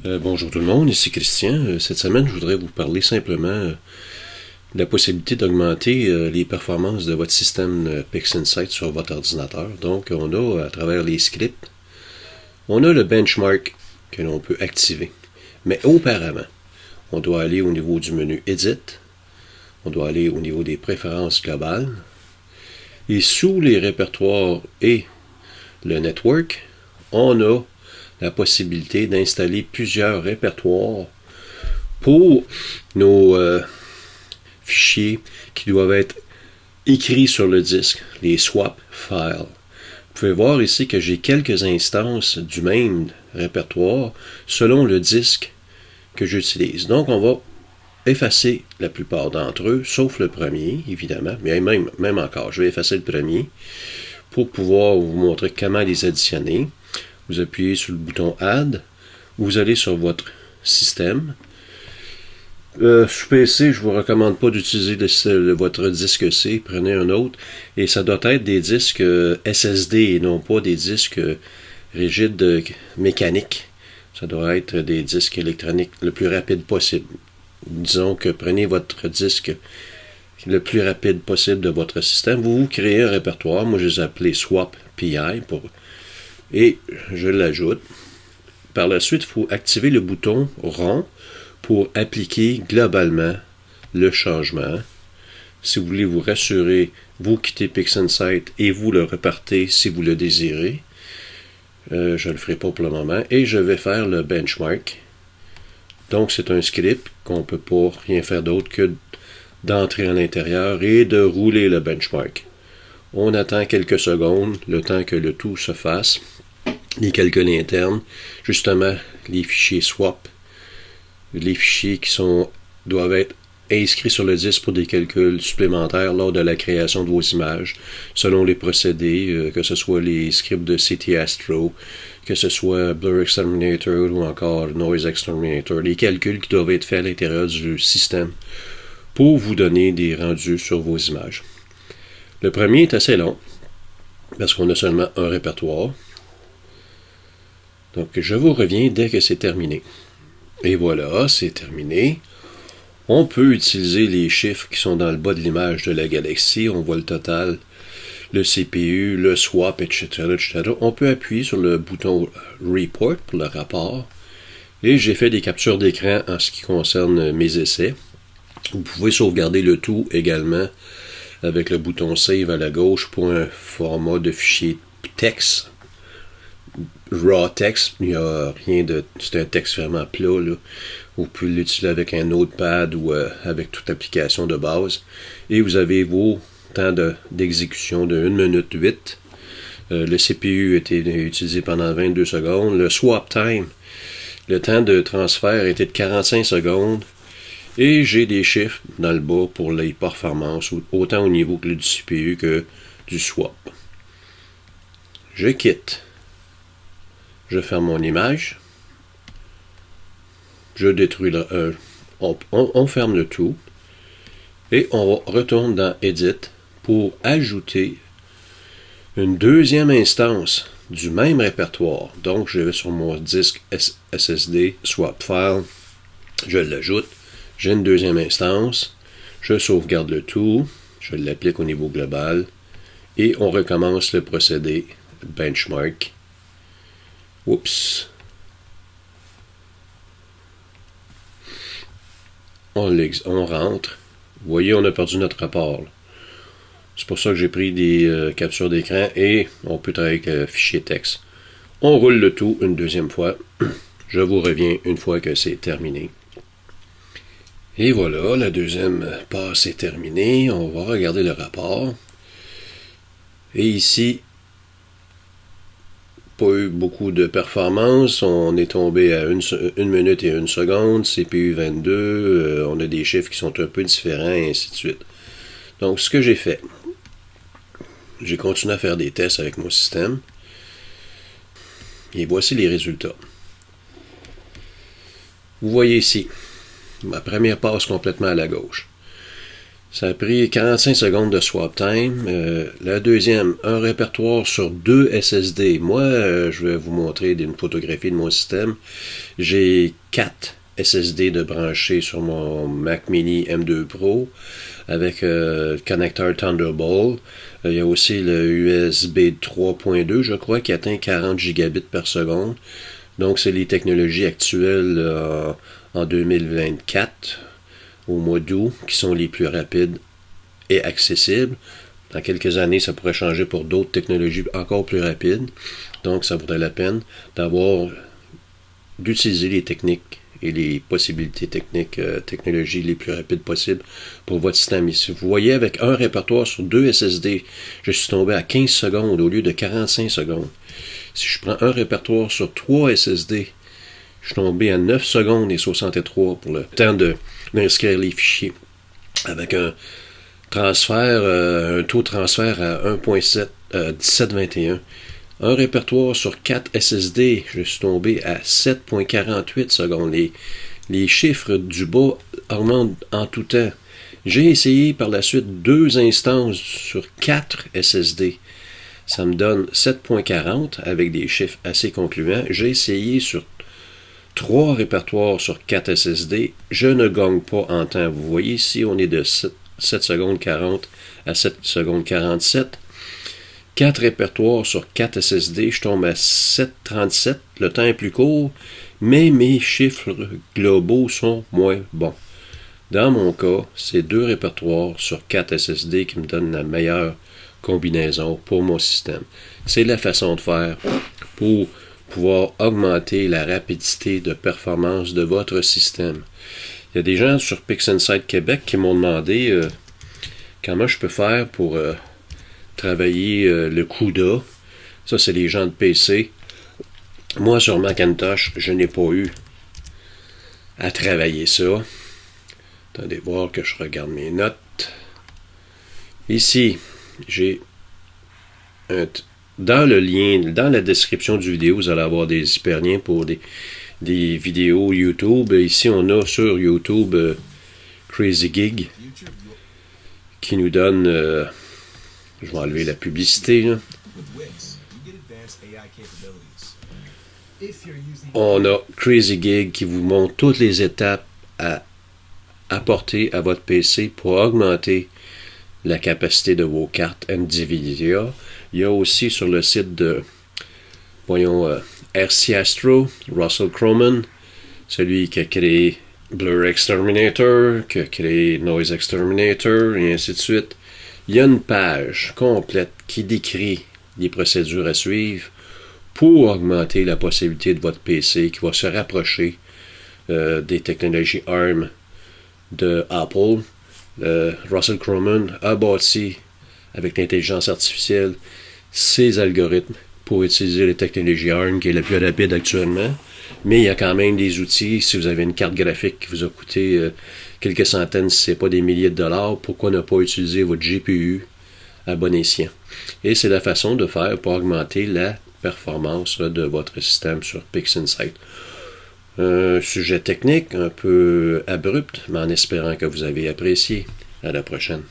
Bonjour tout le monde, ici Christian. Cette semaine, je voudrais vous parler simplement de la possibilité d'augmenter les performances de votre système PixInsight sur votre ordinateur. Donc, on a, à travers les scripts, on a le benchmark que l'on peut activer. Mais auparavant, on doit aller au niveau du menu Edit, on doit aller au niveau des préférences globales, et sous les répertoires et le network, on a la possibilité d'installer plusieurs répertoires pour nos fichiers qui doivent être écrits sur le disque, les swap files. Vous pouvez voir ici que j'ai quelques instances du même répertoire selon le disque que j'utilise. Donc on va effacer la plupart d'entre eux, sauf le premier, évidemment, mais même encore, je vais effacer le premier pour pouvoir vous montrer comment les additionner. Vous appuyez sur le bouton Add, vous allez sur votre système. Sur PC, je ne vous recommande pas d'utiliser votre disque C, prenez un autre, et ça doit être des disques SSD et non pas des disques rigides mécaniques. Ça doit être des disques électroniques le plus rapide possible. Disons que prenez votre disque le plus rapide possible de votre système. Vous créez un répertoire, moi je les ai appelés Swap PI et je l'ajoute. Par la suite, il faut activer le bouton rond pour appliquer globalement le changement. Si vous voulez vous rassurer, vous quittez PixInsight et vous le repartez si vous le désirez. Je ne le ferai pas pour le moment. Et je vais faire le benchmark. Donc c'est un script qu'on ne peut pas rien faire d'autre que d'entrer à l'intérieur et de rouler le benchmark. On attend quelques secondes, le temps que le tout se fasse. Les calculs internes, justement les fichiers swap, les fichiers qui doivent être inscrits sur le disque pour des calculs supplémentaires lors de la création de vos images, selon les procédés, que ce soit les scripts de CT Astro, que ce soit Blur Exterminator ou encore Noise Exterminator, les calculs qui doivent être faits à l'intérieur du système pour vous donner des rendus sur vos images. Le premier est assez long, parce qu'on a seulement un répertoire. Donc, je vous reviens dès que c'est terminé. Et voilà, c'est terminé. On peut utiliser les chiffres qui sont dans le bas de l'image de la galaxie. On voit le total, le CPU, le swap, etc., etc. On peut appuyer sur le bouton Report pour le rapport. Et j'ai fait des captures d'écran en ce qui concerne mes essais. Vous pouvez sauvegarder le tout également avec le bouton Save à la gauche pour un format de fichier texte. Raw text, il n'y a rien de. C'est un texte vraiment plat, là. Vous pouvez l'utiliser avec un notepad ou avec toute application de base. Et vous avez vos temps d'exécution de 1 minute 8. Le CPU a été utilisé pendant 22 secondes. Le swap time, le temps de transfert était de 45 secondes. Et j'ai des chiffres dans le bas pour les performances, autant au niveau du CPU que du swap. Je quitte. Je ferme mon image. Je détruis on ferme le tout. Et on retourne dans Edit pour ajouter une deuxième instance du même répertoire. Donc, je vais sur mon disque SSD, Swap File. Je l'ajoute. J'ai une deuxième instance. Je sauvegarde le tout. Je l'applique au niveau global. Et on recommence le procédé benchmark. Oups. On rentre. Vous voyez, on a perdu notre rapport. C'est pour ça que j'ai pris des captures d'écran et on peut travailler avec fichier texte. On roule le tout une deuxième fois. Je vous reviens une fois que c'est terminé. Et voilà, la deuxième passe est terminée. On va regarder le rapport. Et ici, pas eu beaucoup de performance. On est tombé à 1 minute et 1 seconde, CPU 22, on a des chiffres qui sont un peu différents et ainsi de suite. Donc, ce que j'ai fait, j'ai continué à faire des tests avec mon système. Et voici les résultats. Vous voyez ici, ma première passe complètement à la gauche. Ça a pris 45 secondes de swap time. La deuxième, un répertoire sur 2 SSD. Moi, je vais vous montrer une photographie de mon système. J'ai 4 SSD de brancher sur mon Mac Mini M2 Pro avec connecteur Thunderbolt. Il y a aussi le USB 3.2, je crois, qui atteint 40 gigabits par seconde. Donc, c'est les technologies actuelles en 2024. Au mois d'août, qui sont les plus rapides et accessibles. Dans quelques années, ça pourrait changer pour d'autres technologies encore plus rapides. Donc, ça vaudrait la peine d'utiliser les techniques et les possibilités technologies les plus rapides possibles pour votre système. Ici, vous voyez, avec un répertoire sur 2 SSD, je suis tombé à 15 secondes au lieu de 45 secondes. Si je prends un répertoire sur 3 SSD, je suis tombé à 9 secondes et 63 pour le temps d'inscrire les fichiers. Avec un taux de transfert à 1721. Un répertoire sur 4 SSD, je suis tombé à 7.48 secondes. Les chiffres du bas augmentent en tout temps. J'ai essayé par la suite 2 instances sur 4 SSD. Ça me donne 7.40 avec des chiffres assez concluants. J'ai essayé sur 3 répertoires sur 4 SSD, je ne gagne pas en temps. Vous voyez ici, on est de 7 secondes 40 à 7 secondes 47. 4 répertoires sur 4 SSD, je tombe à 7.37. Le temps est plus court, mais mes chiffres globaux sont moins bons. Dans mon cas, c'est 2 répertoires sur 4 SSD qui me donnent la meilleure combinaison pour mon système. C'est la façon de faire pour pouvoir augmenter la rapidité de performance de votre système. Il y a des gens sur PixInsight Québec qui m'ont demandé comment je peux faire pour travailler le CUDA. Ça, c'est les gens de PC. Moi, sur Macintosh, je n'ai pas eu à travailler ça. Attendez voir que je regarde mes notes. Ici, j'ai dans le lien, dans la description du vidéo, vous allez avoir des hyperliens pour des vidéos YouTube. Ici, on a sur YouTube Crazy Gig qui nous donne... je vais enlever la publicité. Là. On a Crazy Gig qui vous montre toutes les étapes à apporter à votre PC pour augmenter la capacité de vos cartes NVIDIA. Il y a aussi sur le site de RC Astro, Russell Croman, celui qui a créé Blur Exterminator, qui a créé Noise Exterminator, et ainsi de suite. Il y a une page complète qui décrit les procédures à suivre pour augmenter la possibilité de votre PC qui va se rapprocher des technologies ARM de Apple. Russell Croman a bâti avec l'intelligence artificielle ses algorithmes pour utiliser les technologies ARM qui est la plus rapide actuellement. Mais il y a quand même des outils. Si vous avez une carte graphique qui vous a coûté quelques centaines, si ce n'est pas des milliers de dollars, pourquoi ne pas utiliser votre GPU à bon escient? Et c'est la façon de faire pour augmenter la performance de votre système sur PixInsight. Un sujet technique un peu abrupt, mais en espérant que vous avez apprécié. À la prochaine.